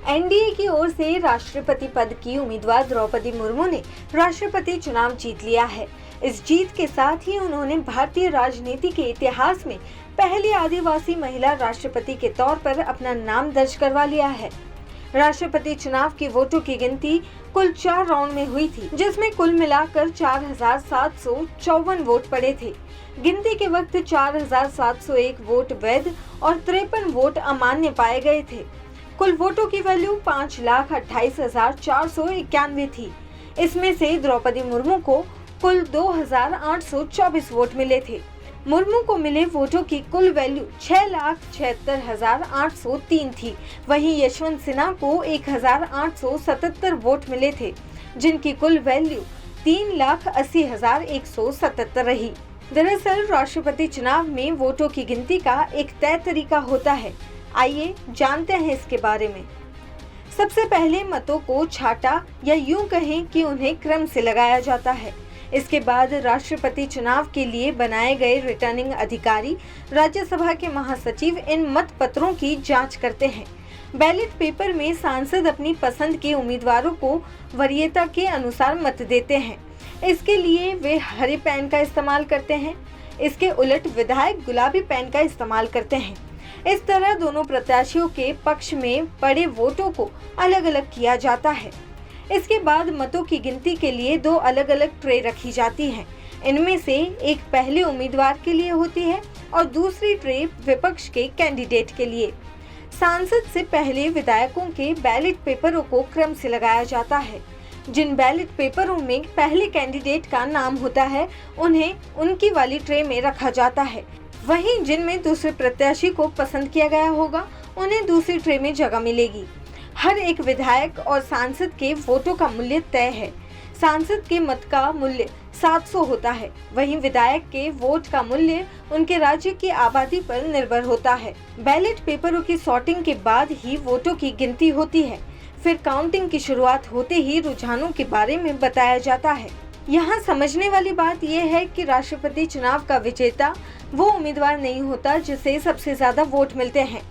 NDA की ओर से राष्ट्रपति पद की उम्मीदवार द्रौपदी मुर्मू ने राष्ट्रपति चुनाव जीत लिया है। इस जीत के साथ ही उन्होंने भारतीय राजनीति के इतिहास में पहली आदिवासी महिला राष्ट्रपति के तौर पर अपना नाम दर्ज करवा लिया है। राष्ट्रपति चुनाव की वोटों की गिनती कुल 4 राउंड में हुई थी, जिसमें कुल मिलाकर 4,754 वोट पड़े थे। गिनती के वक्त 4,701 वोट वैध और 53 वोट अमान्य पाए गए थे। कुल वोटों की वैल्यू 5,28,491 थी। इसमें से द्रौपदी मुर्मू को कुल 2,824 वोट मिले थे। मुर्मू को मिले वोटों की कुल वैल्यू 6,76,803 थी। वहीं यशवंत सिन्हा को 1,877 वोट मिले थे, जिनकी कुल वैल्यू 3,80,177 रही। दरअसल राष्ट्रपति चुनाव में वोटों की गिनती का एक तय तरीका होता है। आइए जानते हैं इसके बारे में। सबसे पहले मतों को छांटा या यूं कहें कि उन्हें क्रम से लगाया जाता है। इसके बाद राष्ट्रपति चुनाव के लिए बनाए गए रिटर्निंग अधिकारी राज्यसभा के महासचिव इन मत पत्रों की जांच करते हैं। बैलेट पेपर में सांसद अपनी पसंद के उम्मीदवारों को वरीयता के अनुसार मत देते हैं। इसके लिए वे हरे पेन का इस्तेमाल करते हैं। इसके उलट विधायक गुलाबी पेन का इस्तेमाल करते हैं। इस तरह दोनों प्रत्याशियों के पक्ष में पड़े वोटों को अलग अलग किया जाता है। इसके बाद मतों की गिनती के लिए 2 अलग अलग ट्रे रखी जाती हैं। इनमें से एक पहले उम्मीदवार के लिए होती है और दूसरी ट्रे विपक्ष के कैंडिडेट के लिए। सांसद से पहले विधायकों के बैलेट पेपरों को क्रम से लगाया जाता है। जिन बैलेट पेपरों में पहले कैंडिडेट का नाम होता है, उन्हें उनकी वाली ट्रे में रखा जाता है। वहीं जिनमें दूसरे प्रत्याशी को पसंद किया गया होगा, उन्हें दूसरी ट्रे में जगह मिलेगी। हर एक विधायक और सांसद के वोटों का मूल्य तय है। सांसद के मत का मूल्य 700 होता है, वहीं विधायक के वोट का मूल्य उनके राज्य की आबादी पर निर्भर होता है। बैलेट पेपरों की सॉर्टिंग के बाद ही वोटों की गिनती होती है। फिर काउंटिंग की शुरुआत होते ही रुझानों के बारे में बताया जाता है। यहाँ समझने वाली बात यह है कि राष्ट्रपति चुनाव का विजेता वो उम्मीदवार नहीं होता जिसे सबसे ज्यादा वोट मिलते हैं।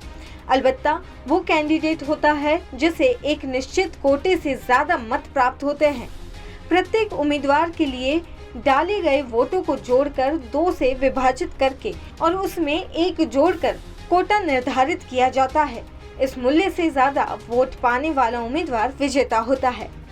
अलबत्ता वो कैंडिडेट होता है जिसे एक निश्चित कोटे से ज्यादा मत प्राप्त होते हैं। प्रत्येक उम्मीदवार के लिए डाले गए वोटों को जोड़कर 2 से विभाजित करके और उसमें 1 जोड़कर कोटा निर्धारित किया जाता है। इस मूल्य से ज्यादा वोट पाने वाला उम्मीदवार विजेता होता है।